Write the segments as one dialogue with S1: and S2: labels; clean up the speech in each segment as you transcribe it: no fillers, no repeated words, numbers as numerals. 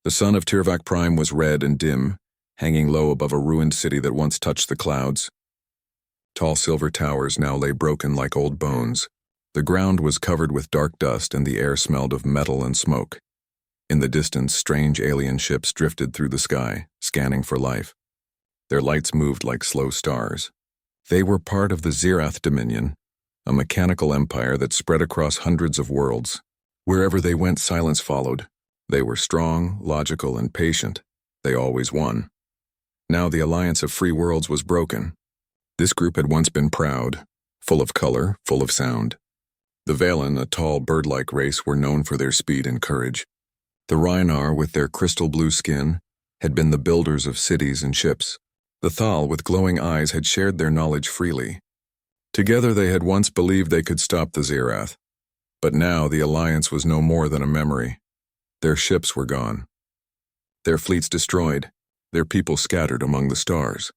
S1: The sun of GalacticPrime was red and dim, hanging low above a ruined city that once touched the clouds. Tall silver towers now lay broken like old bones. The ground was covered with dark dust and the air smelled of metal and smoke. In the distance, strange alien ships drifted through the sky, scanning for life. Their lights moved like slow stars. They were part of the Zirath Dominion, a mechanical empire that spread across hundreds of worlds. Wherever they went, silence followed. They were strong, logical, and patient. They always won. Now the alliance of free worlds was broken. This group had once been proud, full of color, full of sound. The Valen, a tall, bird-like race, were known for their speed and courage. The Rhynar, with their crystal blue skin, had been the builders of cities and ships. The Thal, with glowing eyes, had shared their knowledge freely. Together they had once believed they could stop the Zirath. But now the alliance was no more than a memory. Their ships were gone. Their fleets destroyed, their people scattered among the stars.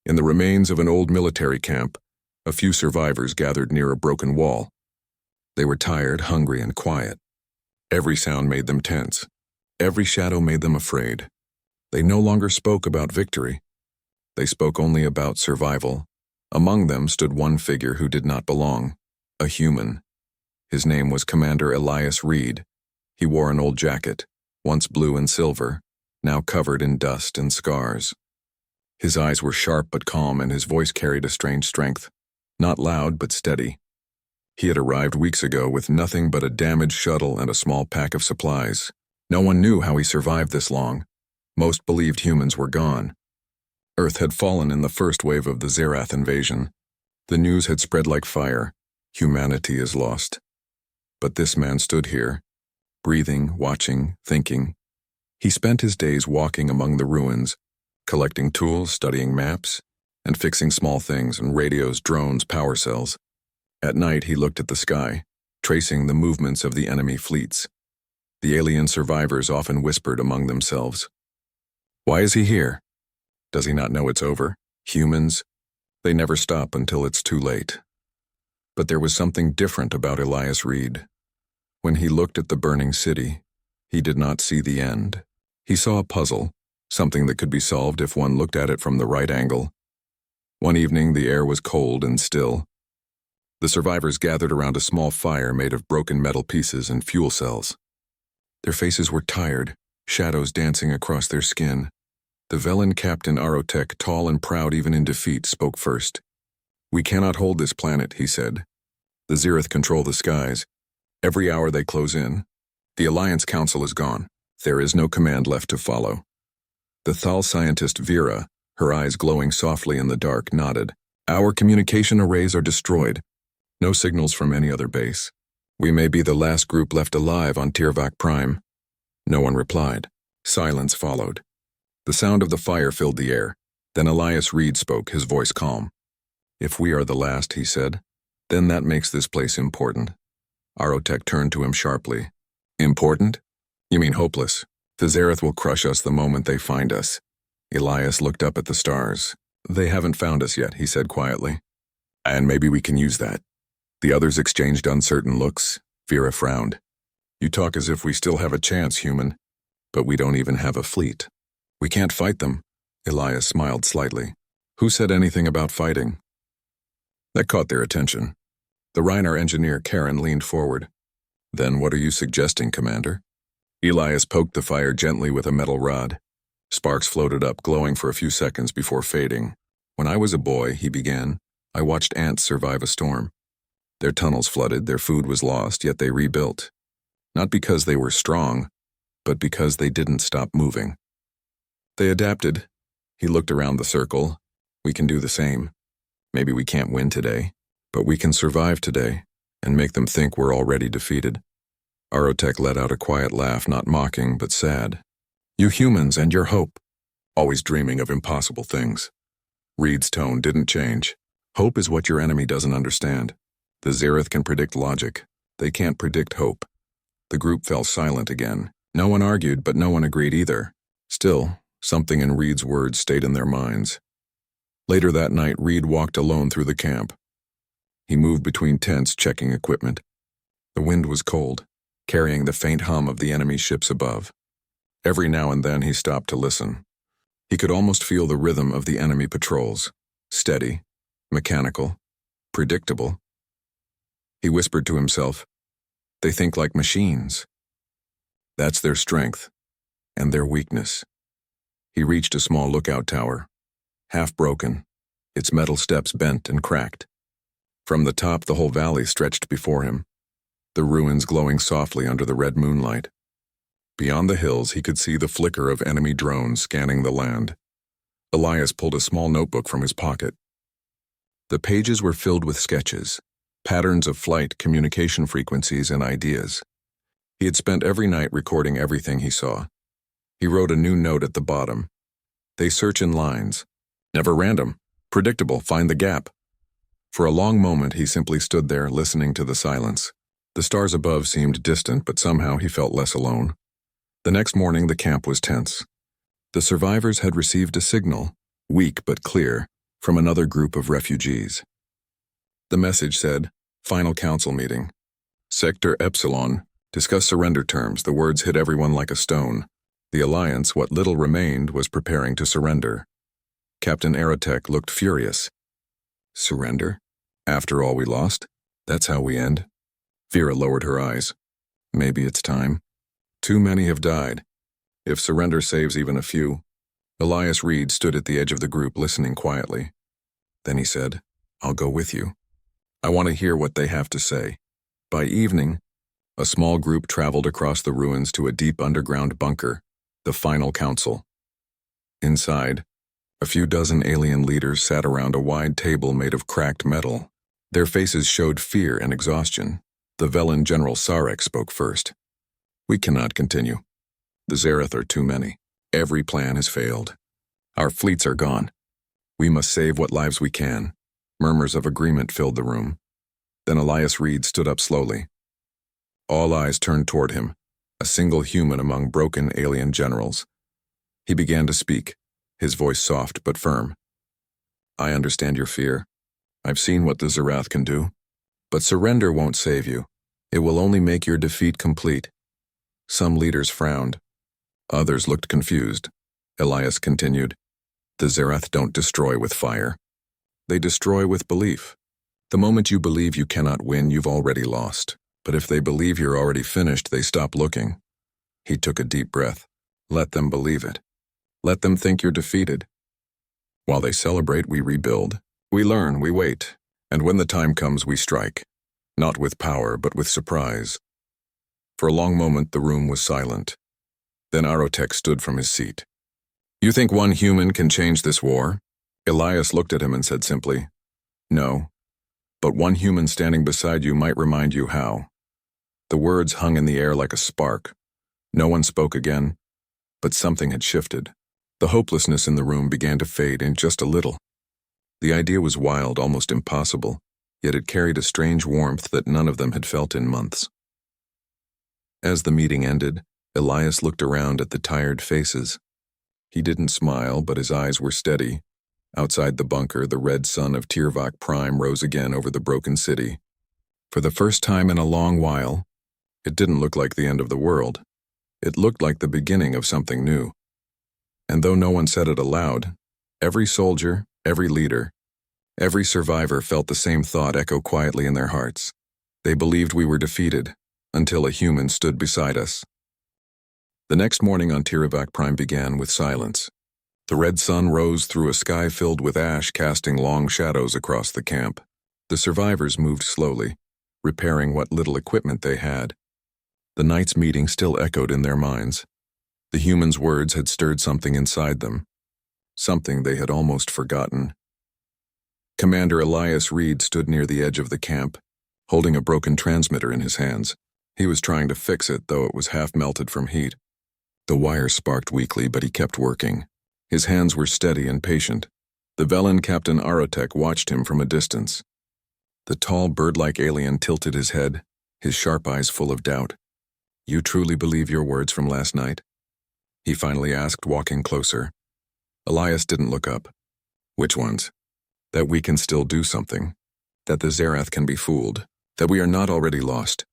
S1: In the remains of an old military camp, a few survivors gathered near a broken wall. They were tired, hungry, and quiet. Every sound made them tense. Every shadow made them afraid. They no longer spoke about victory. They spoke only about survival. Among them stood one figure who did not belong, a human. His name was Commander Elias Reed. He wore an old jacket, once blue and silver, now covered in dust and scars. His eyes were sharp but calm, and his voice carried a strange strength, not loud but steady. He had arrived weeks ago with nothing but a damaged shuttle and a small pack of supplies. No one knew how he survived this long. Most believed humans were gone. Earth had fallen in the first wave of the Zirath invasion. The news had spread like fire. Humanity is lost. But this man stood here, breathing, watching, thinking. He spent his days walking among the ruins, collecting tools, studying maps, and fixing small things in radios, drones, power cells. At night he looked at the sky, tracing the movements of the enemy fleets. The alien survivors often whispered among themselves. Why is he here? Does he not know it's over? Humans? They never stop until it's too late. But there was something different about Elias Reed. When he looked at the burning city, he did not see the end. He saw a puzzle, something that could be solved if one looked at it from the right angle. One evening, the air was cold and still. The survivors gathered around a small fire made of broken metal pieces and fuel cells. Their faces were tired, shadows dancing across their skin. The Velen captain Arotek, tall and proud even in defeat, spoke first. "We cannot hold this planet," he said. "The Zirath control the skies. Every hour they close in. The Alliance Council is gone. There is no command left to follow." The Thal scientist Vera, her eyes glowing softly in the dark, nodded. "Our communication arrays are destroyed. No signals from any other base. We may be the last group left alive on GalacticPrime." No one replied. Silence followed. The sound of the fire filled the air. Then Elias Reed spoke, his voice calm. "If we are the last," he said, "then that makes this place important." Arotek turned to him sharply. "Important? You mean hopeless? The Zirath will crush us the moment they find us." Elias looked up at the stars. "They haven't found us yet," he said quietly. "And maybe we can use that." The others exchanged uncertain looks. Vera frowned. "You talk as if we still have a chance, human. But we don't even have a fleet." "We can't fight them." Elias smiled slightly. "Who said anything about fighting?" That caught their attention. The Rhynar engineer, Karen, leaned forward. "Then what are you suggesting, Commander?" Elias poked the fire gently with a metal rod. Sparks floated up, glowing for a few seconds before fading. "When I was a boy," he began, "I watched ants survive a storm. Their tunnels flooded, their food was lost, yet they rebuilt. Not because they were strong, but because they didn't stop moving. They adapted." He looked around the circle. "We can do the same. Maybe we can't win today, but we can survive today and make them think we're already defeated." Arotek let out a quiet laugh, not mocking, but sad. "You humans and your hope, always dreaming of impossible things." Reed's tone didn't change. "Hope is what your enemy doesn't understand. The Zirath can predict logic. They can't predict hope." The group fell silent again. No one argued, but no one agreed either. Still, something in Reed's words stayed in their minds. Later that night, Reed walked alone through the camp. He moved between tents, checking equipment. The wind was cold, carrying the faint hum of the enemy ships above. Every now and then he stopped to listen. He could almost feel the rhythm of the enemy patrols. Steady, mechanical, predictable. He whispered to himself, "They think like machines." That's their strength, and their weakness. He reached a small lookout tower, half broken, its metal steps bent and cracked. From the top, the whole valley stretched before him, the ruins glowing softly under the red moonlight. Beyond the hills, he could see the flicker of enemy drones scanning the land. Elias pulled a small notebook from his pocket. The pages were filled with sketches, patterns of flight, communication frequencies, and ideas. He had spent every night recording everything he saw. He wrote a new note at the bottom. They search in lines. Never random. Predictable. Find the gap. For a long moment, he simply stood there, listening to the silence. The stars above seemed distant, but somehow he felt less alone. The next morning, the camp was tense. The survivors had received a signal, weak but clear, from another group of refugees. The message said, "Final council meeting. Sector Epsilon. Discuss surrender terms." The words hit everyone like a stone. The Alliance, what little remained, was preparing to surrender. Captain Aerotek looked furious. Surrender? After all we lost? That's how we end? Vera lowered her eyes. Maybe it's time. Too many have died. If surrender saves even a few. Elias Reed stood at the edge of the group, listening quietly. Then he said, "I'll go with you. I want to hear what they have to say." By evening, a small group traveled across the ruins to a deep underground bunker, the final council. Inside, a few dozen alien leaders sat around a wide table made of cracked metal. Their faces showed fear and exhaustion. The Velen General Sarek spoke first. "We cannot continue. The Zereth are too many. Every plan has failed. Our fleets are gone. We must save what lives we can." Murmurs of agreement filled the room. Then Elias Reed stood up slowly. All eyes turned toward him, a single human among broken alien generals. He began to speak, his voice soft but firm. "I understand your fear. I've seen what the Zerath can do. But surrender won't save you. It will only make your defeat complete." Some leaders frowned. Others looked confused. Elias continued, "The Zerath don't destroy with fire. They destroy with belief. The moment you believe you cannot win, you've already lost. But if they believe you're already finished, they stop looking." He took a deep breath. "Let them believe it. Let them think you're defeated. While they celebrate, we rebuild. We learn, we wait. And when the time comes, we strike. Not with power, but with surprise." For a long moment, the room was silent. Then Aerotek stood from his seat. "You think one human can change this war?" Elias looked at him and said simply, "No. But one human standing beside you might remind you how." The words hung in the air like a spark. No one spoke again, but something had shifted. The hopelessness in the room began to fade in just a little. The idea was wild, almost impossible, yet it carried a strange warmth that none of them had felt in months. As the meeting ended, Elias looked around at the tired faces. He didn't smile, but his eyes were steady. Outside the bunker, the red sun of GalacticPrime rose again over the broken city. For the first time in a long while, it didn't look like the end of the world. It looked like the beginning of something new. And though no one said it aloud, every soldier, every leader, every survivor felt the same thought echo quietly in their hearts. They believed we were defeated, until a human stood beside us. The next morning on GalacticPrime began with silence. The red sun rose through a sky filled with ash, casting long shadows across the camp. The survivors moved slowly, repairing what little equipment they had. The night's meeting still echoed in their minds. The humans' words had stirred something inside them, something they had almost forgotten. Commander Elias Reed stood near the edge of the camp, holding a broken transmitter in his hands. He was trying to fix it, though it was half melted from heat. The wire sparked weakly, but he kept working. His hands were steady and patient. The Velen Captain Aerotek watched him from a distance. The tall, bird-like alien tilted his head, his sharp eyes full of doubt. "You truly believe your words from last night?" he finally asked, walking closer. Elias didn't look up. "Which ones?" "That we can still do something. That the Zerath can be fooled. That we are not already lost."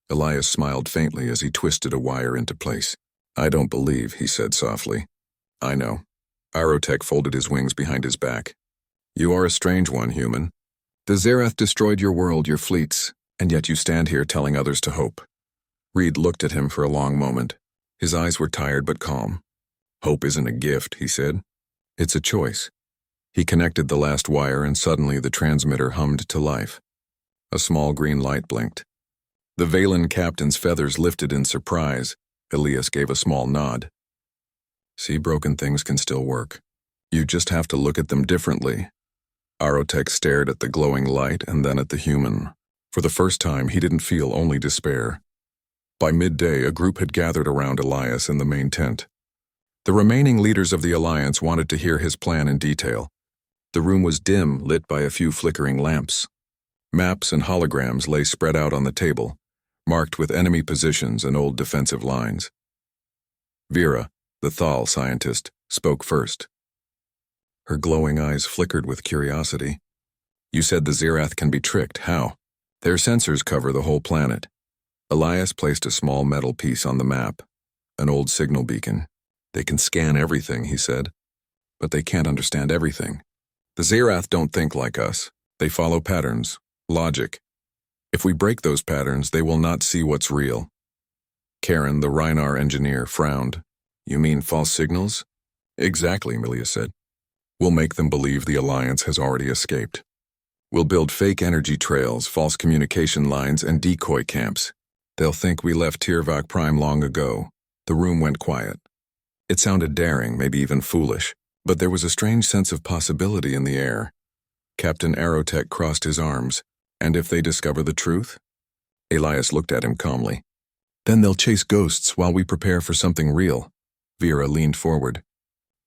S1: Elias smiled faintly as he twisted a wire into place. I don't believe, he said softly. I know. Aerotech folded his wings behind his back. You are a strange one, human. The Zerath destroyed your world, your fleets, and yet you stand here telling others to hope. Reed looked at him for a long moment. His eyes were tired but calm. Hope isn't a gift, he said. It's a choice. He connected the last wire and suddenly the transmitter hummed to life. A small green light blinked. The Valen captain's feathers lifted in surprise. Elias gave a small nod. See, broken things can still work. You just have to look at them differently. Aerotech stared at the glowing light and then at the human. For the first time, he didn't feel only despair. By midday, a group had gathered around Elias in the main tent. The remaining leaders of the Alliance wanted to hear his plan in detail. The room was dim, lit by a few flickering lamps. Maps and holograms lay spread out on the table, marked with enemy positions and old defensive lines. Vera, the Thal scientist, spoke first. Her glowing eyes flickered with curiosity. You said the Zerath can be tricked. How? Their sensors cover the whole planet. Elias placed a small metal piece on the map, an old signal beacon. They can scan everything, he said, but they can't understand everything. The Zerath don't think like us. They follow patterns, logic. If we break those patterns, they will not see what's real. Karen, the Rhinar engineer, frowned. You mean false signals? Exactly, Milia said. We'll make them believe the Alliance has already escaped. We'll build fake energy trails, false communication lines, and decoy camps. They'll think we left GalacticPrime long ago. The room went quiet. It sounded daring, maybe even foolish, but there was a strange sense of possibility in the air. Captain Aerotech crossed his arms. And if they discover the truth? Elias looked at him calmly. Then they'll chase ghosts while we prepare for something real. Vera leaned forward.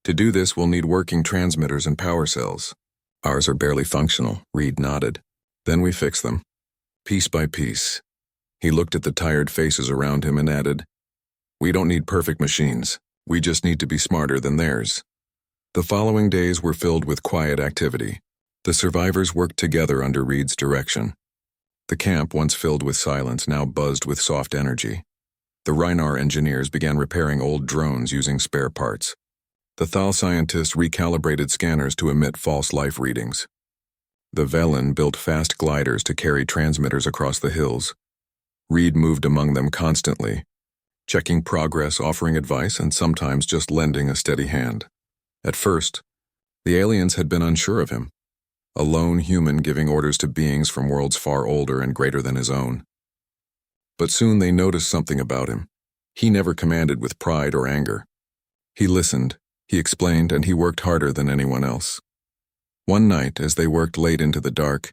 S1: To do this, we'll need working transmitters and power cells. Ours are barely functional, Reed nodded. Then we fix them. Piece by piece. He looked at the tired faces around him and added, We don't need perfect machines. We just need to be smarter than theirs. The following days were filled with quiet activity. The survivors worked together under Reed's direction. The camp, once filled with silence, now buzzed with soft energy. The Rhinar engineers began repairing old drones using spare parts. The Thal scientists recalibrated scanners to emit false life readings. The Velen built fast gliders to carry transmitters across the hills. Reed moved among them constantly, checking progress, offering advice, and sometimes just lending a steady hand. At first, the aliens had been unsure of him. A lone human giving orders to beings from worlds far older and greater than his own. But soon they noticed something about him. He never commanded with pride or anger. He listened, he explained, and he worked harder than anyone else. One night, as they worked late into the dark,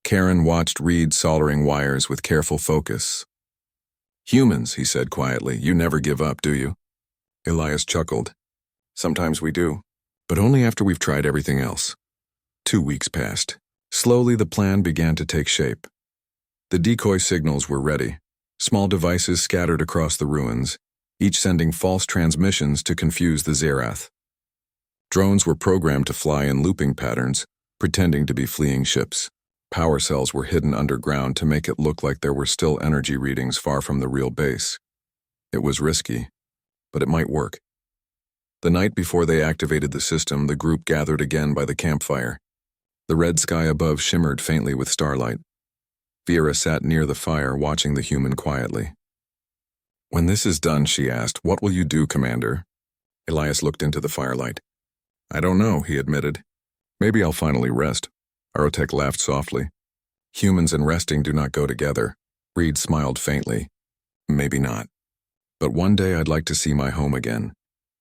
S1: Karen watched Reed soldering wires with careful focus. Humans, he said quietly, you never give up, do you? Elias chuckled. Sometimes we do, but only after we've tried everything else. 2 weeks passed. Slowly the plan began to take shape. The decoy signals were ready, small devices scattered across the ruins, each sending false transmissions to confuse the Zerath. Drones were programmed to fly in looping patterns, pretending to be fleeing ships. Power cells were hidden underground to make it look like there were still energy readings far from the real base. It was risky, but it might work. The night before they activated the system, the group gathered again by the campfire. The red sky above shimmered faintly with starlight. Vera sat near the fire, watching the human quietly. When this is done, she asked, what will you do, Commander? Elias looked into the firelight. I don't know, he admitted. Maybe I'll finally rest. Aerotech laughed softly. Humans and resting do not go together. Reed smiled faintly. Maybe not. But one day I'd like to see my home again,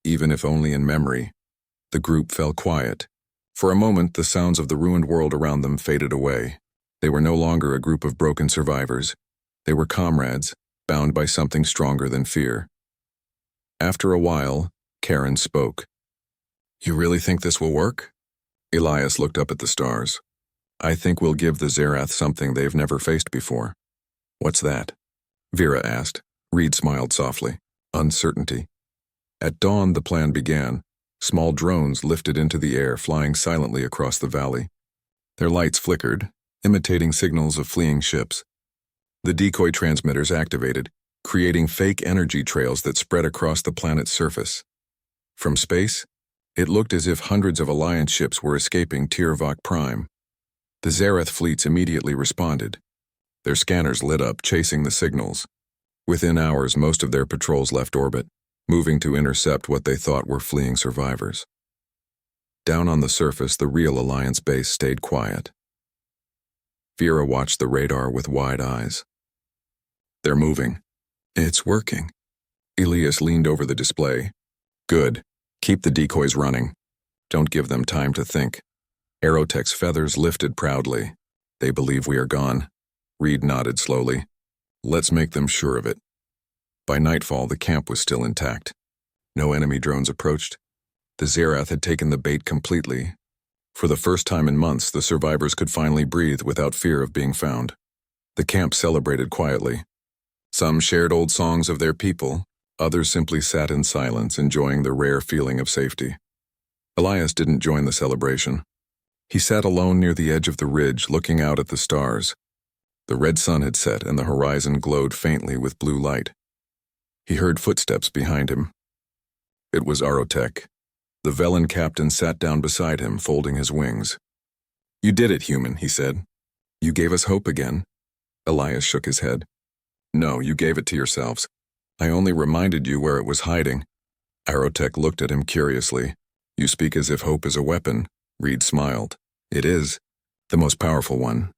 S1: even if only in memory. The group fell quiet. For a moment, the sounds of the ruined world around them faded away. They were no longer a group of broken survivors. They were comrades, bound by something stronger than fear. After a while, Karen spoke. You really think this will work? Elias looked up at the stars. I think we'll give the Zerath something they've never faced before. What's that? Vera asked. Reed smiled softly. Uncertainty. At dawn, the plan began. Small drones lifted into the air, flying silently across the valley. Their lights flickered, imitating signals of fleeing ships. The decoy transmitters activated, creating fake energy trails that spread across the planet's surface. From space, it looked as if hundreds of Alliance ships were escaping HFY. The Zerath fleets immediately responded. Their scanners lit up, chasing the signals. Within hours, most of their patrols left orbit, moving to intercept what they thought were fleeing survivors. Down on the surface, the real Alliance base stayed quiet. Vera watched the radar with wide eyes. They're moving. It's working. Elias leaned over the display. Good. Keep the decoys running. Don't give them time to think. Aerotech's feathers lifted proudly. They believe we are gone. Reed nodded slowly. Let's make them sure of it. By nightfall, the camp was still intact. No enemy drones approached. The Zerath had taken the bait completely. For the first time in months, the survivors could finally breathe without fear of being found. The camp celebrated quietly. Some shared old songs of their people, others simply sat in silence, enjoying the rare feeling of safety. Elias didn't join the celebration. He sat alone near the edge of the ridge, looking out at the stars. The red sun had set, and the horizon glowed faintly with blue light. He heard footsteps behind him. It was Arotech. The Velen captain sat down beside him, folding his wings. "You did it, human," he said. "You gave us hope again." Elias shook his head. "No, you gave it to yourselves. I only reminded you where it was hiding." Arotech looked at him curiously. "You speak as if hope is a weapon." Reed smiled. "It is. The most powerful one."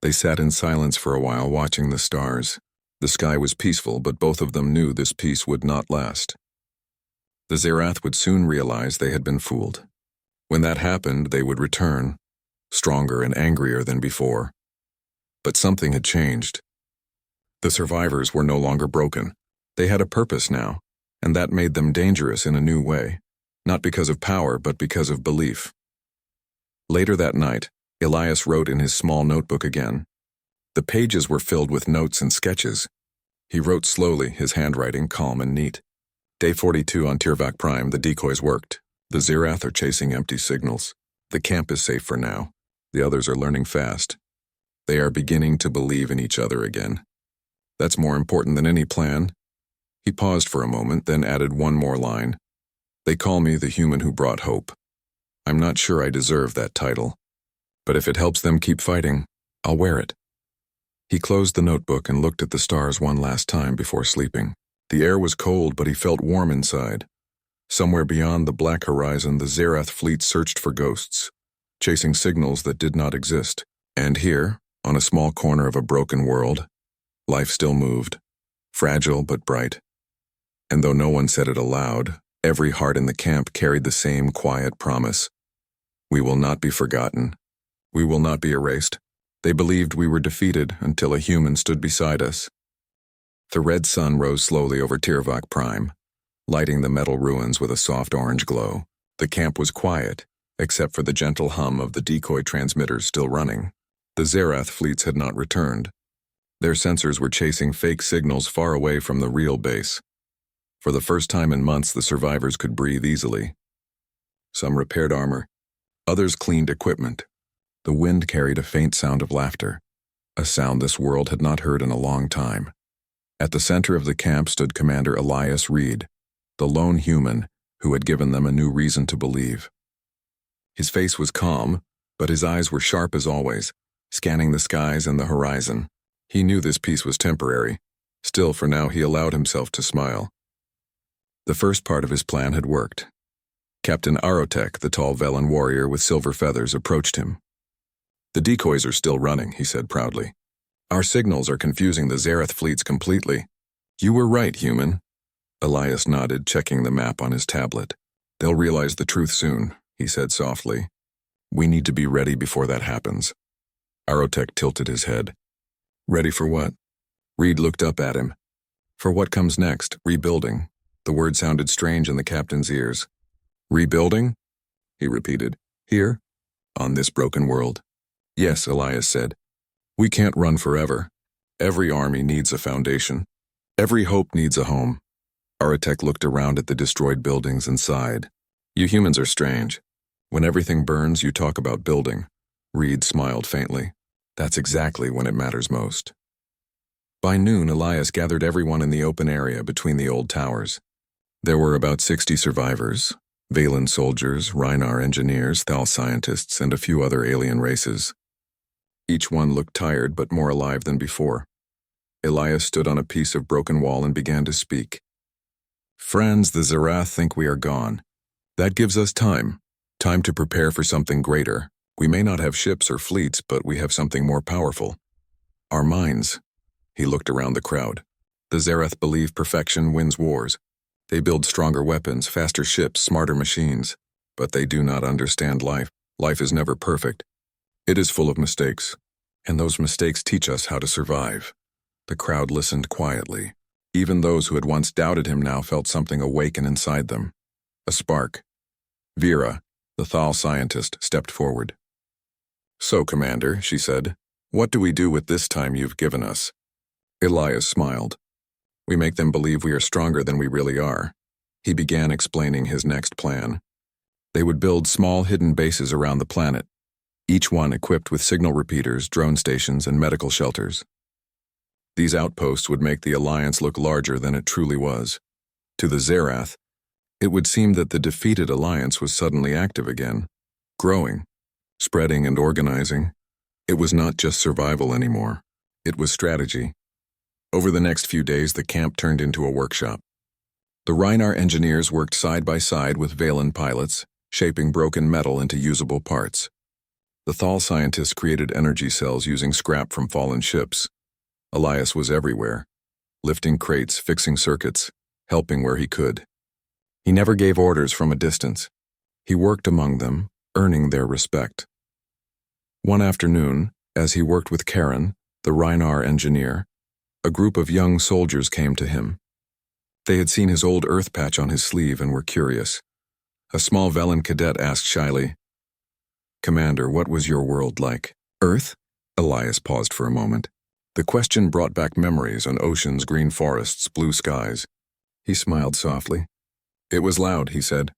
S1: They sat in silence for a while, watching the stars. The sky was peaceful, but both of them knew this peace would not last. The Zerath would soon realize they had been fooled. When that happened, they would return, stronger and angrier than before. But something had changed. The survivors were no longer broken. They had a purpose now, and that made them dangerous in a new way, not because of power, but because of belief. Later that night, Elias wrote in his small notebook again. The pages were filled with notes and sketches. He wrote slowly, his handwriting calm and neat. Day 42 on HFY, the decoys worked. The Zerath are chasing empty signals. The camp is safe for now. The others are learning fast. They are beginning to believe in each other again. That's more important than any plan. He paused for a moment, then added one more line. They call me the human who brought hope. I'm not sure I deserve that title. But if it helps them keep fighting, I'll wear it. He closed the notebook and looked at the stars one last time before sleeping. The air was cold, but he felt warm inside. Somewhere beyond the black horizon, the Zerath fleet searched for ghosts, chasing signals that did not exist. And here, on a small corner of a broken world, life still moved, fragile but bright. And though no one said it aloud, every heart in the camp carried the same quiet promise. We will not be forgotten. We will not be erased. They believed we were defeated until a human stood beside us. The red sun rose slowly over HFY, lighting the metal ruins with a soft orange glow. The camp was quiet, except for the gentle hum of the decoy transmitters still running. The Zerath fleets had not returned. Their sensors were chasing fake signals far away from the real base. For the first time in months, the survivors could breathe easily. Some repaired armor. Others cleaned equipment. The wind carried a faint sound of laughter, a sound this world had not heard in a long time. At the center of the camp stood Commander Elias Reed, the lone human who had given them a new reason to believe. His face was calm, but his eyes were sharp as always, scanning the skies and the horizon. He knew this peace was temporary. Still, for now, he allowed himself to smile. The first part of his plan had worked. Captain Arotech, the tall Velen warrior with silver feathers, approached him. "The decoys are still running," he said proudly. "Our signals are confusing the Zerath fleets completely." "You were right, human." Elias nodded, checking the map on his tablet. "They'll realize the truth soon," he said softly. "We need to be ready before that happens." Arotech tilted his head. "Ready for what?" Reed looked up at him. "For what comes next, rebuilding." The word sounded strange in the captain's ears. "Rebuilding?" he repeated. "Here? On this broken world?" "Yes," Elias said. "We can't run forever. Every army needs a foundation. Every hope needs a home." Arotech looked around at the destroyed buildings and sighed. "You humans are strange. When everything burns, you talk about building." Reed smiled faintly. "That's exactly when it matters most." By noon, Elias gathered everyone in the open area between the old towers. There were about 60 survivors, Valen soldiers, Rhynar engineers, Thal scientists, and a few other alien races. Each one looked tired but more alive than before. Elias stood on a piece of broken wall and began to speak. "Friends, the Zerath think we are gone. That gives us time to prepare for something greater. We may not have ships or fleets, but we have something more powerful. Our minds." He looked around the crowd. "The Zerath believe perfection wins wars. They build stronger weapons, faster ships, smarter machines. But they do not understand life. Life is never perfect. It is full of mistakes. And those mistakes teach us how to survive." The crowd listened quietly. Even those who had once doubted him now felt something awaken inside them. A spark. Vera, the Thal scientist, stepped forward. "So, Commander," she said, "what do we do with this time you've given us?" Elias smiled. "We make them believe we are stronger than we really are." He began explaining his next plan. They would build small hidden bases around the planet, each one equipped with signal repeaters, drone stations, and medical shelters. These outposts would make the Alliance look larger than it truly was. To the Zerath, it would seem that the defeated Alliance was suddenly active again, growing, spreading and organizing. It was not just survival anymore. It was strategy. Over the next few days, the camp turned into a workshop. The Rhynar engineers worked side by side with Valen pilots, shaping broken metal into usable parts. The Thal scientists created energy cells using scrap from fallen ships. Elias was everywhere, lifting crates, fixing circuits, helping where he could. He never gave orders from a distance. He worked among them, earning their respect. One afternoon, as he worked with Karen, the Rhynar engineer, a group of young soldiers came to him. They had seen his old Earth patch on his sleeve and were curious. A small Velen cadet asked shyly, "Commander, what was your world like?" "Earth?" Elias paused for a moment. The question brought back memories on oceans, green forests, blue skies. He smiled softly. "It was loud," he said,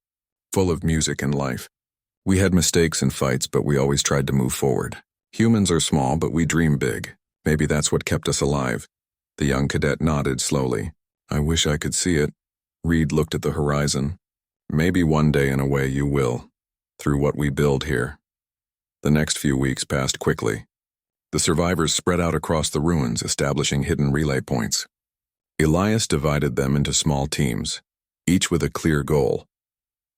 S1: "full of music and life. We had mistakes and fights, but we always tried to move forward. Humans are small, but we dream big. Maybe that's what kept us alive." The young cadet nodded slowly. "I wish I could see it." Reed looked at the horizon. "Maybe one day in a way you will, through what we build here." The next few weeks passed quickly. The survivors spread out across the ruins, establishing hidden relay points. Elias divided them into small teams, each with a clear goal.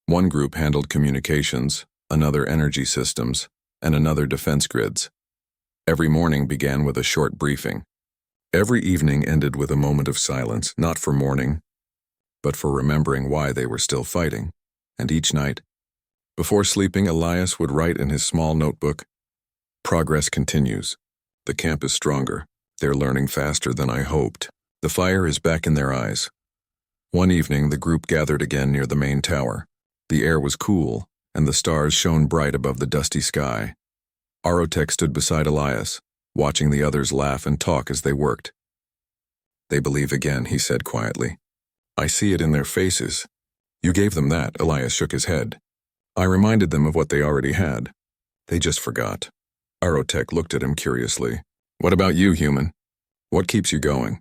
S1: One group handled communications, another energy systems, and another defense grids. Every morning began with a short briefing. Every evening ended with a moment of silence, not for mourning, but for remembering why they were still fighting. And each night, before sleeping, Elias would write in his small notebook, "Progress continues. The camp is stronger. They're learning faster than I hoped. The fire is back in their eyes." One evening, the group gathered again near the main tower. The air was cool, and the stars shone bright above the dusty sky. Arotech stood beside Elias, watching the others laugh and talk as they worked. "They believe again," he said quietly. "I see it in their faces." "You gave them that," Elias shook his head. "I reminded them of what they already had. They just forgot." Arotech looked at him curiously. "What about you, human? What keeps you going?"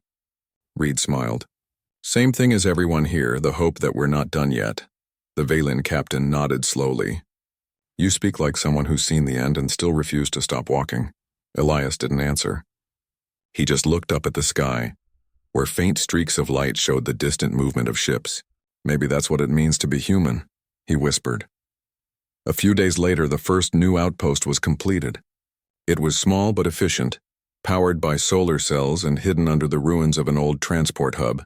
S1: Reed smiled. "Same thing as everyone here, the hope that we're not done yet." The Valen captain nodded slowly. "You speak like someone who's seen the end and still refused to stop walking." Elias didn't answer. He just looked up at the sky, where faint streaks of light showed the distant movement of ships. "Maybe that's what it means to be human," he whispered. A few days later, the first new outpost was completed. It was small but efficient, powered by solar cells and hidden under the ruins of an old transport hub.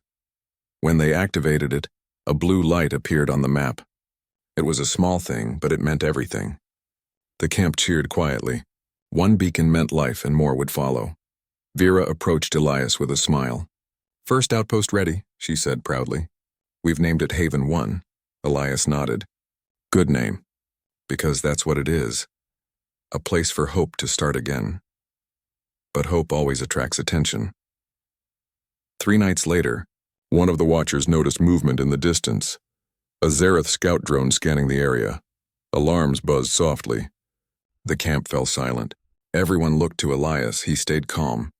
S1: When they activated it, a blue light appeared on the map. It was a small thing, but it meant everything. The camp cheered quietly. One beacon meant life, and more would follow. Vera approached Elias with a smile. "First outpost ready," she said proudly. "We've named it Haven 1. Elias nodded. "Good name. Because that's what it is. A place for hope to start again." But hope always attracts attention. 3 nights later, one of the watchers noticed movement in the distance. A Zerath scout drone scanning the area. Alarms buzzed softly. The camp fell silent. Everyone looked to Elias. He stayed calm.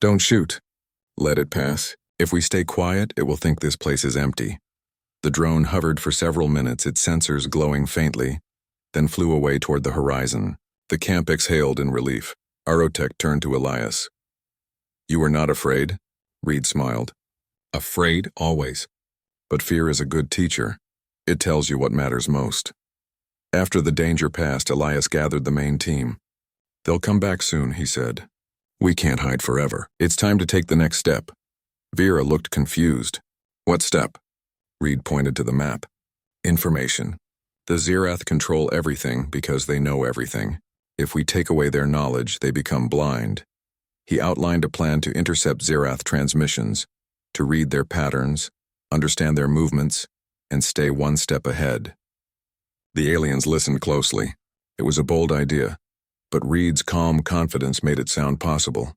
S1: "Don't shoot. Let it pass. If we stay quiet, it will think this place is empty. The drone hovered for several minutes, its sensors glowing faintly, then flew away toward the horizon. The camp exhaled in relief. Arotech turned to Elias. You were not afraid? Reed smiled. Afraid, always. But fear is a good teacher. It tells you what matters most. After the danger passed, Elias gathered the main team. They'll come back soon, he said. We can't hide forever. It's time to take the next step. Vera looked confused. What step? Reed pointed to the map. Information. The Zirath control everything because they know everything. If we take away their knowledge, they become blind. He outlined a plan to intercept Zirath transmissions, to read their patterns, understand their movements, and stay one step ahead. The aliens listened closely. It was a bold idea, but Reed's calm confidence made it sound possible.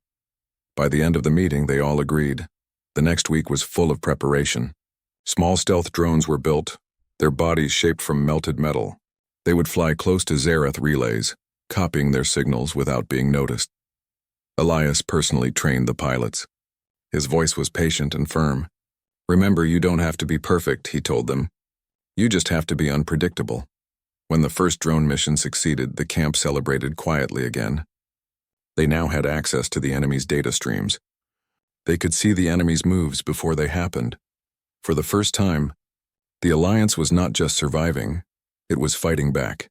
S1: By the end of the meeting, they all agreed. The next week was full of preparation. Small stealth drones were built, their bodies shaped from melted metal. They would fly close to Zirath relays, copying their signals without being noticed. Elias personally trained the pilots. His voice was patient and firm. Remember, you don't have to be perfect, he told them. You just have to be unpredictable. When the first drone mission succeeded, the camp celebrated quietly again. They now had access to the enemy's data streams. They could see the enemy's moves before they happened. For the first time, the Alliance was not just surviving, it was fighting back,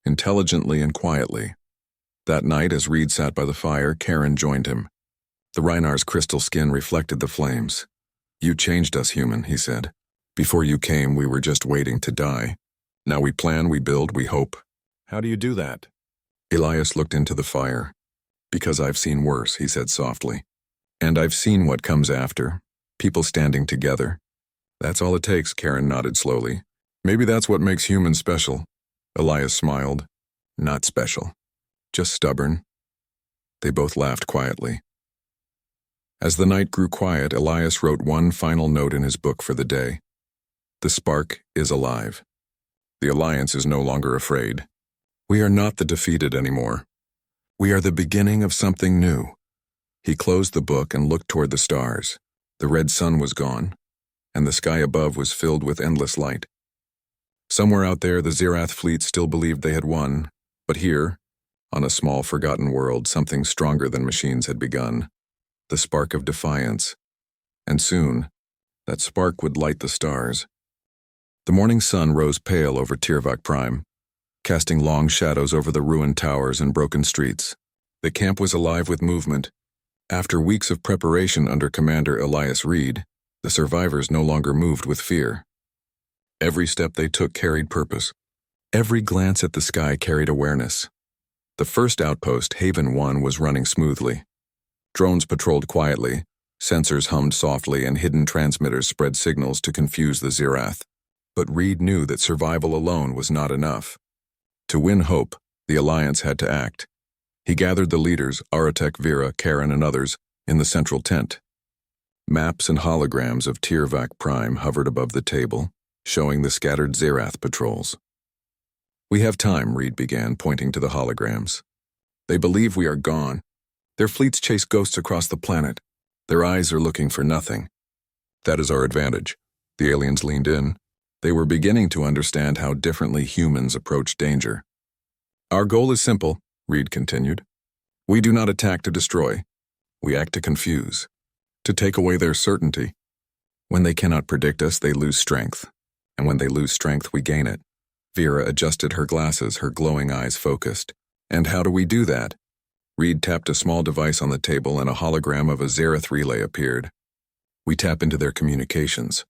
S1: intelligently and quietly. That night, as Reed sat by the fire, Karen joined him. The Reinar's crystal skin reflected the flames. You changed us, human, he said. Before you came, we were just waiting to die. Now we plan, we build, we hope. How do you do that? Elias looked into the fire. Because I've seen worse, he said softly. And I've seen what comes after. People standing together. That's all it takes, Karen nodded slowly. Maybe that's what makes humans special. Elias smiled. Not special. Just stubborn. They both laughed quietly. As the night grew quiet, Elias wrote one final note in his book for the day. The spark is alive. The Alliance is no longer afraid. We are not the defeated anymore. We are the beginning of something new. He closed the book and looked toward the stars. The red sun was gone, and the sky above was filled with endless light. Somewhere out there, the Zirath fleet still believed they had won, but here, on a small forgotten world, something stronger than machines had begun. The spark of defiance. And soon, that spark would light the stars. The morning sun rose pale over GalacticPrime, casting long shadows over the ruined towers and broken streets. The camp was alive with movement. After weeks of preparation under Commander Elias Reed, the survivors no longer moved with fear. Every step they took carried purpose. Every glance at the sky carried awareness. The first outpost, Haven 1, was running smoothly. Drones patrolled quietly, sensors hummed softly, and hidden transmitters spread signals to confuse the Zirath. But Reed knew that survival alone was not enough. To win hope, the Alliance had to act. He gathered the leaders, Arotech, Vera, Karen, and others, in the central tent. Maps and holograms of GalacticPrime hovered above the table, showing the scattered Zirath patrols. We have time, Reed began, pointing to the holograms. They believe we are gone. Their fleets chase ghosts across the planet. Their eyes are looking for nothing. That is our advantage. The aliens leaned in. They were beginning to understand how differently humans approach danger. Our goal is simple, Reed continued. We do not attack to destroy. We act to confuse, to take away their certainty. When they cannot predict us, they lose strength. And when they lose strength, we gain it. Vera adjusted her glasses, her glowing eyes focused. And how do we do that? Reed tapped a small device on the table and a hologram of a Zirath relay appeared. We tap into their communications.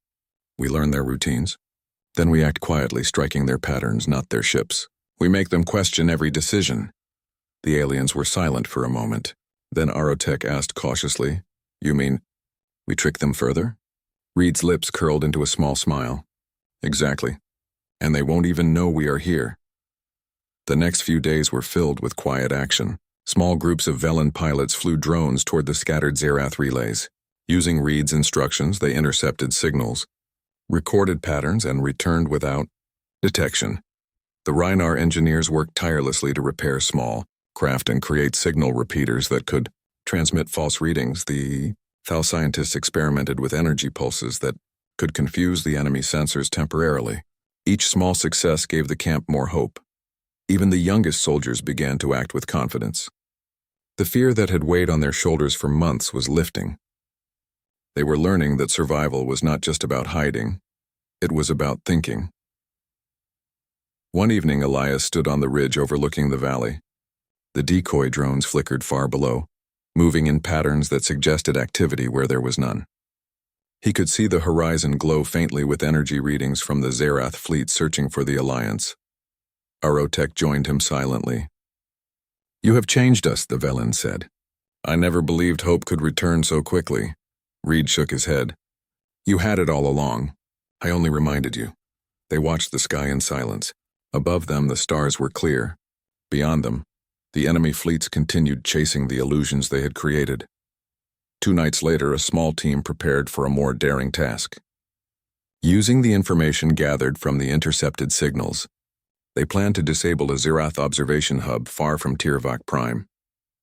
S1: We learn their routines. Then we act quietly, striking their patterns, not their ships. We make them question every decision. The aliens were silent for a moment. Then Arotech asked cautiously, You mean, we trick them further? Reed's lips curled into a small smile. Exactly. And they won't even know we are here. The next few days were filled with quiet action. Small groups of Velen pilots flew drones toward the scattered Zirath relays. Using Reed's instructions, they intercepted signals, recorded patterns, and returned without detection. The Reinar engineers worked tirelessly to repair small craft and create signal repeaters that could transmit false readings. The Thal scientists experimented with energy pulses that could confuse the enemy sensors temporarily. Each small success gave the camp more hope. Even the youngest soldiers began to act with confidence. The fear that had weighed on their shoulders for months was lifting. They were learning that survival was not just about hiding, it was about thinking. One evening, Elias stood on the ridge overlooking the valley. The decoy drones flickered far below, moving in patterns that suggested activity where there was none. He could see the horizon glow faintly with energy readings from the Zerath fleet searching for the Alliance. Arotek joined him silently. "You have changed us," the Velen said. "I never believed hope could return so quickly." Reed shook his head. "You had it all along. I only reminded you." They watched the sky in silence. Above them, the stars were clear. Beyond them, the enemy fleets continued chasing the illusions they had created. 2 nights later, a small team prepared for a more daring task. Using the information gathered from the intercepted signals, they planned to disable a Zerath observation hub far from Tirvak Prime.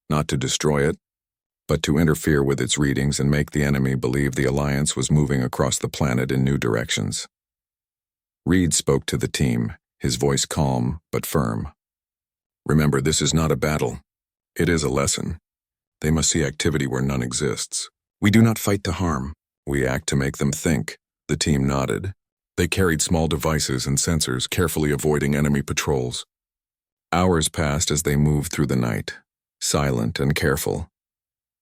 S1: Not to destroy it, but to interfere with its readings and make the enemy believe the Alliance was moving across the planet in new directions. Reed spoke to the team, his voice calm but firm. "Remember, this is not a battle. It is a lesson. They must see activity where none exists. We do not fight to harm. We act to make them think." The team nodded. They carried small devices and sensors, carefully avoiding enemy patrols. Hours passed as they moved through the night, silent and careful.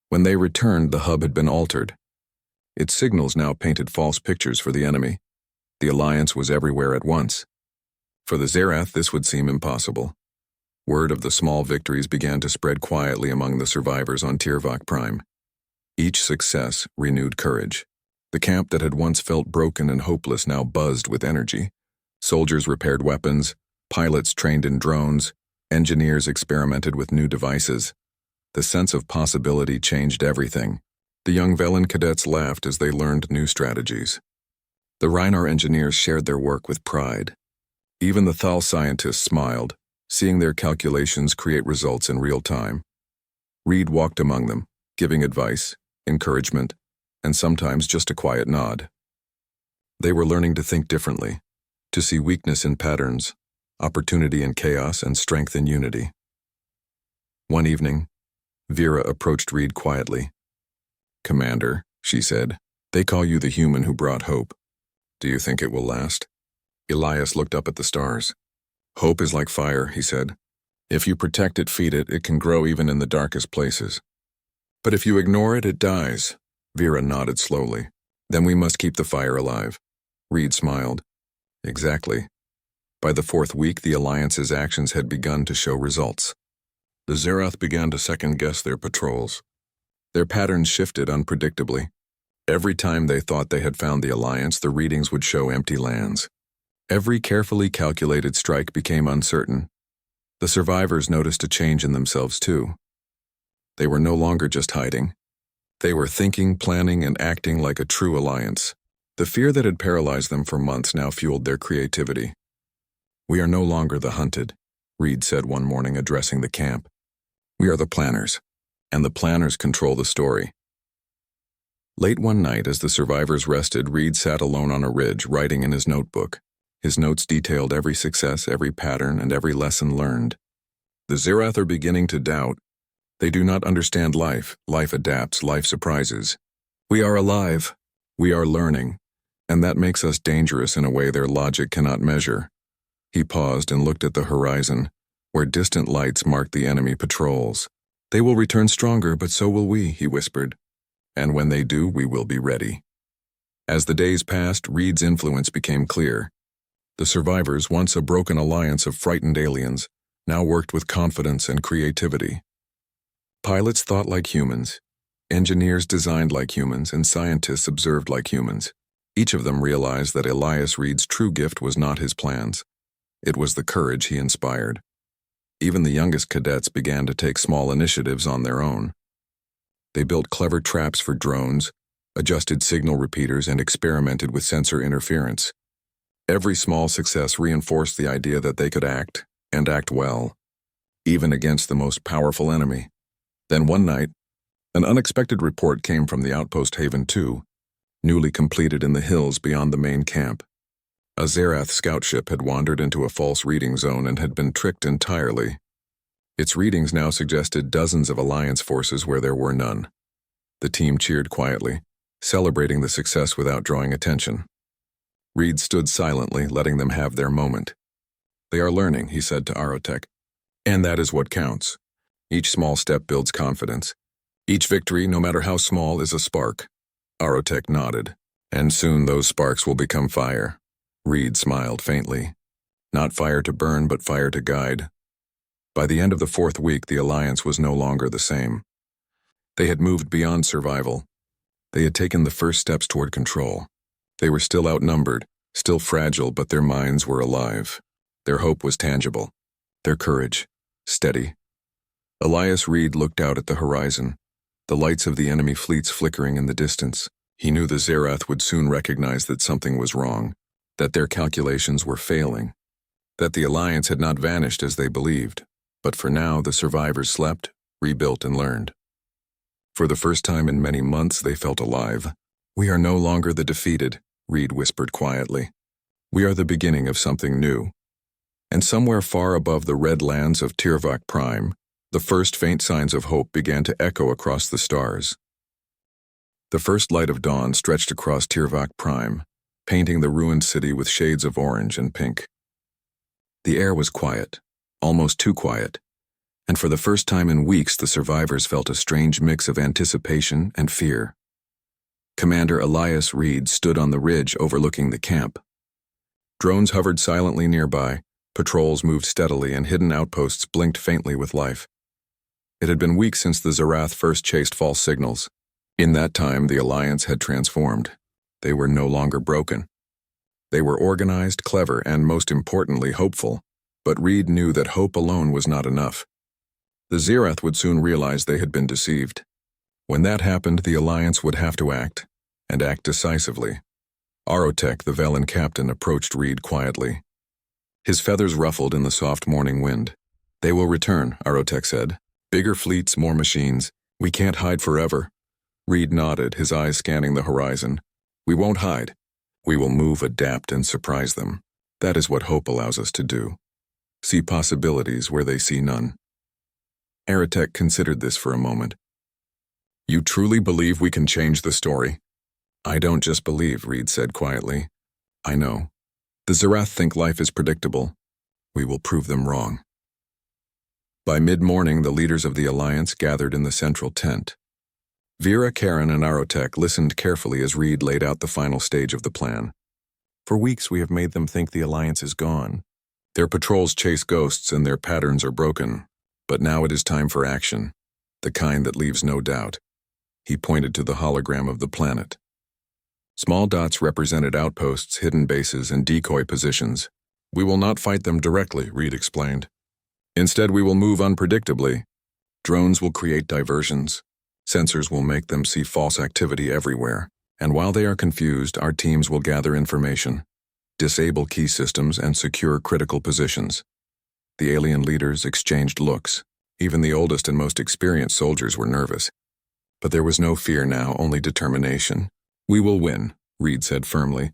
S1: When they returned, the hub had been altered. Its signals now painted false pictures for the enemy. The Alliance was everywhere at once. For the Zerath, this would seem impossible. Word of the small victories began to spread quietly among the survivors on Tirvak Prime. Each success renewed courage. The camp that had once felt broken and hopeless now buzzed with energy. Soldiers repaired weapons, pilots trained in drones, engineers experimented with new devices. The sense of possibility changed everything. The young Velen cadets laughed as they learned new strategies. The Rhinar engineers shared their work with pride. Even the Thal scientists smiled, seeing their calculations create results in real time. Reed walked among them, giving advice, encouragement, and sometimes just a quiet nod. They were learning to think differently, to see weakness in patterns, opportunity in chaos, and strength in unity. One evening, Vera approached Reed quietly. "Commander," she said, "they call you the human who brought hope. Do you think it will last?" Elias looked up at the stars. "Hope is like fire," he said. "If you protect it, feed it, it can grow even in the darkest places. But if you ignore it, it dies." Vera nodded slowly. "Then we must keep the fire alive." Reed smiled. "Exactly." By the 4th week, the Alliance's actions had begun to show results. The Zerath began to second-guess their patrols. Their patterns shifted unpredictably. Every time they thought they had found the Alliance, the readings would show empty lands. Every carefully calculated strike became uncertain. The survivors noticed a change in themselves too. They were no longer just hiding. They were thinking, planning, and acting like a true Alliance. The fear that had paralyzed them for months now fueled their creativity. "We are no longer the hunted," Reed said one morning, addressing the camp. "We are the planners, and the planners control the story." Late one night, as the survivors rested, Reed sat alone on a ridge, writing in his notebook. His notes detailed every success, every pattern, and every lesson learned. The Zerath are beginning to doubt. They do not understand life. Life adapts, life surprises. We are alive. We are learning. And that makes us dangerous in a way their logic cannot measure. He paused and looked at the horizon, where distant lights marked the enemy patrols. "They will return stronger, but so will we," he whispered. "And when they do, we will be ready." As the days passed, Reed's influence became clear. The survivors, once a broken alliance of frightened aliens, now worked with confidence and creativity. Pilots thought like humans, engineers designed like humans, and scientists observed like humans. Each of them realized that Elias Reed's true gift was not his plans. It was the courage he inspired. Even the youngest cadets began to take small initiatives on their own. They built clever traps for drones, adjusted signal repeaters, and experimented with sensor interference. Every small success reinforced the idea that they could act, and act well, even against the most powerful enemy. Then one night, An unexpected report came from the outpost Haven 2, newly completed in the hills beyond the main camp. A Zerath scout ship had wandered into a false reading zone and had been tricked entirely. Its readings now suggested dozens of Alliance forces where there were none. The team cheered quietly, celebrating the success without drawing attention. Reed stood silently, letting them have their moment. "They are learning," he said to Arotech. "And that is what counts. Each small step builds confidence. Each victory, no matter how small, is a spark." Arotech nodded. "And soon those sparks will become fire." Reed smiled faintly. Not fire to burn, but fire to guide. By the end of the 4th week, the Alliance was no longer the same. They had moved beyond survival. They had taken the first steps toward control. They were still outnumbered, still fragile, but their minds were alive. Their hope was tangible. Their courage, steady. Elias Reed looked out at the horizon, the lights of the enemy fleets flickering in the distance. He knew the Zerath would soon recognize that something was wrong, that their calculations were failing, that the Alliance had not vanished as they believed. But for now, the survivors slept, rebuilt, and learned. For the first time in many months, they felt alive. "We are no longer the defeated," Reed whispered quietly. "We are the beginning of something new." And somewhere far above the red lands of GalacticPrime, the first faint signs of hope began to echo across the stars. The first light of dawn stretched across GalacticPrime, painting the ruined city with shades of orange and pink. The air was quiet, almost too quiet, and for the first time in weeks the survivors felt a strange mix of anticipation and fear. Commander Elias Reed stood on the ridge overlooking the camp. Drones hovered silently nearby, patrols moved steadily, and hidden outposts blinked faintly with life. It had been weeks since the Zerath first chased false signals. In that time, the Alliance had transformed. They were no longer broken. They were organized, clever, and most importantly, hopeful. But Reed knew that hope alone was not enough. The Zerath would soon realize they had been deceived. When that happened, the Alliance would have to act, and act decisively. Arotech, the Velen captain, approached Reed quietly. His feathers ruffled in the soft morning wind. "They will return," Arotech said. "Bigger fleets, more machines. We can't hide forever." Reed nodded, his eyes scanning the horizon. "We won't hide. We will move, adapt, and surprise them. That is what hope allows us to do. See possibilities where they see none." Arotech considered this for a moment. "You truly believe we can change the story?" "I don't just believe," Reed said quietly. "I know. The Zerath think life is predictable. We will prove them wrong." By mid-morning, the leaders of the Alliance gathered in the central tent. Vera, Karen, and Arotech listened carefully as Reed laid out the final stage of the plan. "For weeks we have made them think the Alliance is gone. Their patrols chase ghosts and their patterns are broken. But now it is time for action, the kind that leaves no doubt." He pointed to the hologram of the planet. Small dots represented outposts, hidden bases, and decoy positions. "We will not fight them directly," Reed explained. "Instead, we will move unpredictably. Drones will create diversions. Sensors will make them see false activity everywhere. And while they are confused, our teams will gather information, disable key systems, and secure critical positions." The alien leaders exchanged looks. Even the oldest and most experienced soldiers were nervous. But there was no fear now, only determination. "We will win," Reed said firmly.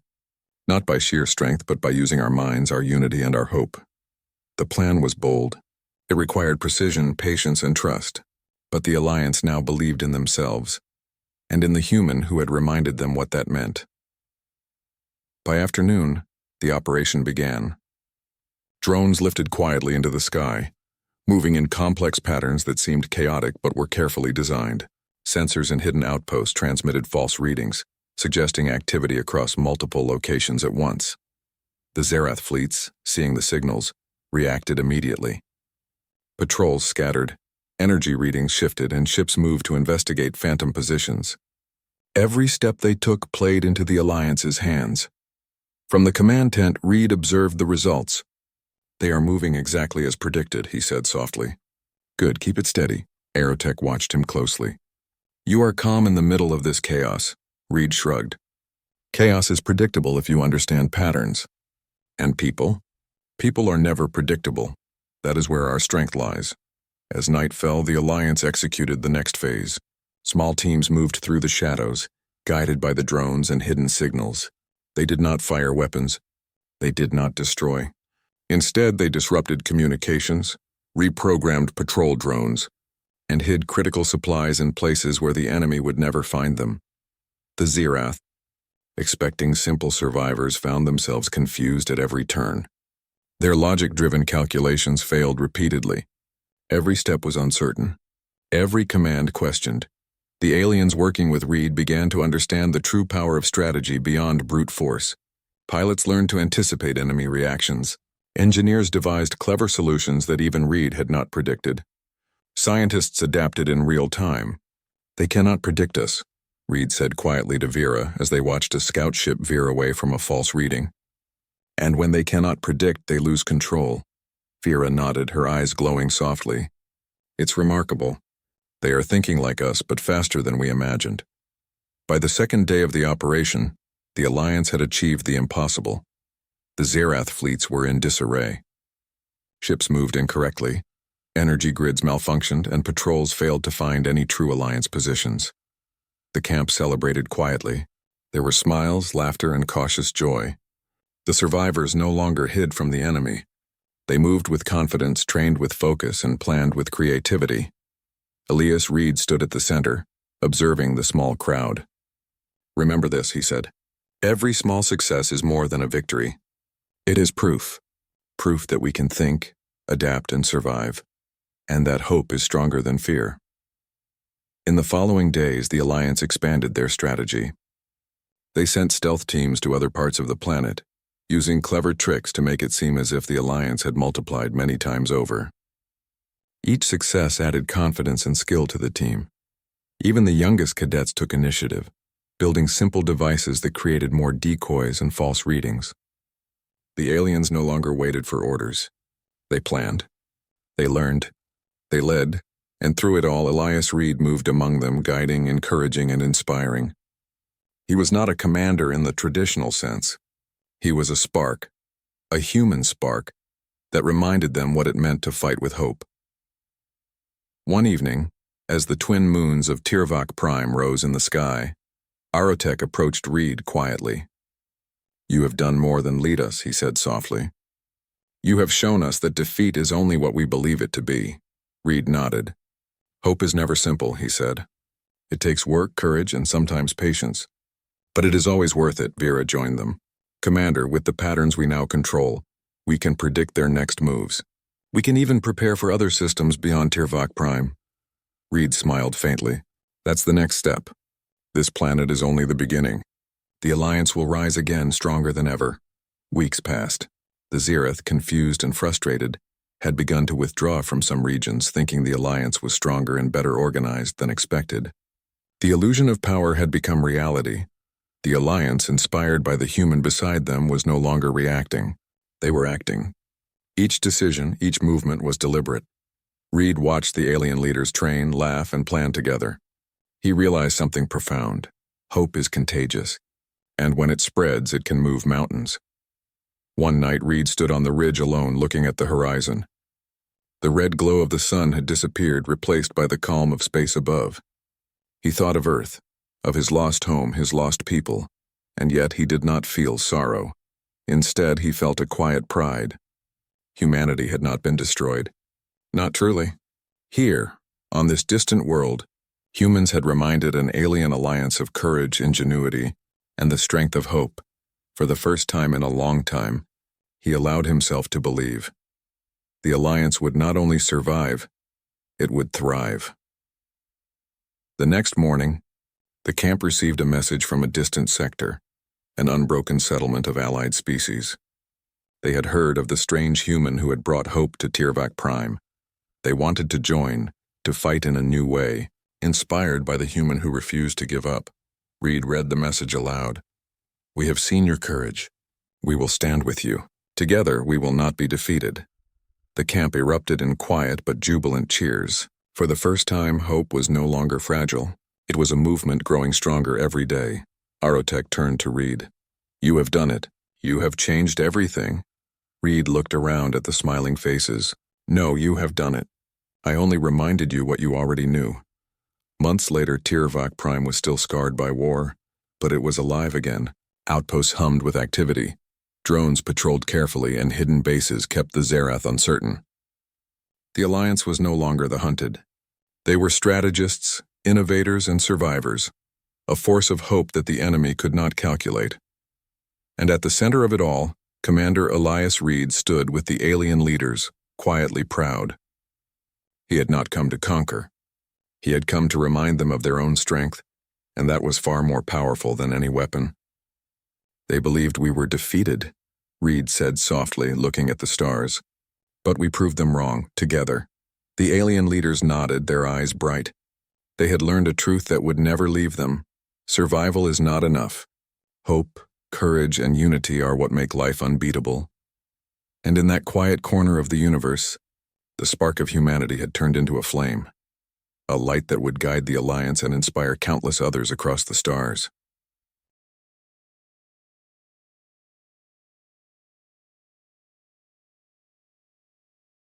S1: "Not by sheer strength, but by using our minds, our unity, and our hope." The plan was bold. It required precision, patience, and trust. But the Alliance now believed in themselves, and in the human who had reminded them what that meant. By afternoon, the operation began. Drones lifted quietly into the sky, moving in complex patterns that seemed chaotic but were carefully designed. Sensors and hidden outposts transmitted false readings, suggesting activity across multiple locations at once. The Zerath fleets, seeing the signals, reacted immediately. Patrols scattered, energy readings shifted, and ships moved to investigate phantom positions. Every step they took played into the Alliance's hands. From the command tent, Reed observed the results. "They are moving exactly as predicted," he said softly. "Good, keep it steady." Arotech watched him closely. "You are calm in the middle of this chaos," Reed shrugged. "Chaos is predictable if you understand patterns. And people? People are never predictable. That is where our strength lies." As night fell, the Alliance executed the next phase. Small teams moved through the shadows, guided by the drones and hidden signals. They did not fire weapons. They did not destroy. Instead, they disrupted communications, reprogrammed patrol drones, and hid critical supplies in places where the enemy would never find them. The Zerath, expecting simple survivors, found themselves confused at every turn. Their logic-driven calculations failed repeatedly. Every step was uncertain. Every command questioned. The aliens working with Reed began to understand the true power of strategy beyond brute force. Pilots learned to anticipate enemy reactions. Engineers devised clever solutions that even Reed had not predicted. Scientists adapted in real time. "They cannot predict us," Reed said quietly to Vera as they watched a scout ship veer away from a false reading. "And when they cannot predict, they lose control." Vera nodded, her eyes glowing softly. "It's remarkable. They are thinking like us, but faster than we imagined." By the second day of the operation, the Alliance had achieved the impossible. The Zerath fleets were in disarray. Ships moved incorrectly, energy grids malfunctioned, and patrols failed to find any true Alliance positions. The camp celebrated quietly. There were smiles, laughter, and cautious joy. The survivors no longer hid from the enemy. They moved with confidence, trained with focus, and planned with creativity. Elias Reed stood at the center, observing the small crowd. "Remember this," he said. "Every small success is more than a victory. It is proof that we can think, adapt, and survive, and that hope is stronger than fear." In the following days, the Alliance expanded their strategy. They sent stealth teams to other parts of the planet, using clever tricks to make it seem as if the Alliance had multiplied many times over. Each success added confidence and skill to the team. Even the youngest cadets took initiative, building simple devices that created more decoys and false readings. The aliens no longer waited for orders. They planned. They learned. They led. And through it all, Elias Reed moved among them, guiding, encouraging, and inspiring. He was not a commander in the traditional sense. He was a spark, a human spark, that reminded them what it meant to fight with hope. One evening, as the twin moons of SCIFI-Prime rose in the sky, Arotech approached Reed quietly. "You have done more than lead us," he said softly. "You have shown us that defeat is only what we believe it to be." Reed nodded. "Hope is never simple," he said. "It takes work, courage, and sometimes patience. But it is always worth it," Vera joined them. "Commander, with the patterns we now control, we can predict their next moves. We can even prepare for other systems beyond SCIFI-Prime." Reed smiled faintly. "That's the next step. This planet is only the beginning. The Alliance will rise again, stronger than ever." Weeks passed. The Zerath, confused and frustrated, had begun to withdraw from some regions, thinking the Alliance was stronger and better organized than expected. The illusion of power had become reality. The Alliance, inspired by the human beside them, was no longer reacting. They were acting. Each decision, each movement was deliberate. Reed watched the alien leaders train, laugh, and plan together. He realized something profound. Hope is contagious, and when it spreads, it can move mountains. One night, Reed stood on the ridge alone, looking at the horizon. The red glow of the sun had disappeared, replaced by the calm of space above. He thought of Earth, of his lost home, his lost people, and yet he did not feel sorrow. Instead, he felt a quiet pride. Humanity had not been destroyed. Not truly. Here, on this distant world, humans had reminded an alien alliance of courage, ingenuity, and the strength of hope. For the first time in a long time, he allowed himself to believe. The Alliance would not only survive, it would thrive. The next morning, the camp received a message from a distant sector, an unbroken settlement of allied species. They had heard of the strange human who had brought hope to SCIFI-Prime. They wanted to join, to fight in a new way, inspired by the human who refused to give up. Reed read the message aloud. "We have seen your courage. We will stand with you. Together, we will not be defeated." The camp erupted in quiet but jubilant cheers. For the first time, hope was no longer fragile. It was a movement growing stronger every day. Arotech turned to Reed. "You have done it. You have changed everything." Reed looked around at the smiling faces. "No, you have done it. I only reminded you what you already knew. Months later, Tirvak Prime was still scarred by war, but it was alive again. Outposts hummed with activity. Drones patrolled carefully, and hidden bases kept the Zerath uncertain. The Alliance was no longer the hunted. They were strategists, innovators, and survivors, a force of hope that the enemy could not calculate. And at the center of it all, Commander Elias Reed stood with the alien leaders, quietly proud. He had not come to conquer. He had come to remind them of their own strength, and that was far more powerful than any weapon. They believed we were defeated, Reed said softly, looking at the stars. But we proved them wrong, together. The alien leaders nodded, their eyes bright. They had learned a truth that would never leave them. Survival is not enough. Hope, courage, and unity are what make life unbeatable. And in that quiet corner of the universe, the spark of humanity had turned into a flame, a light that would guide the Alliance and inspire countless others across the stars.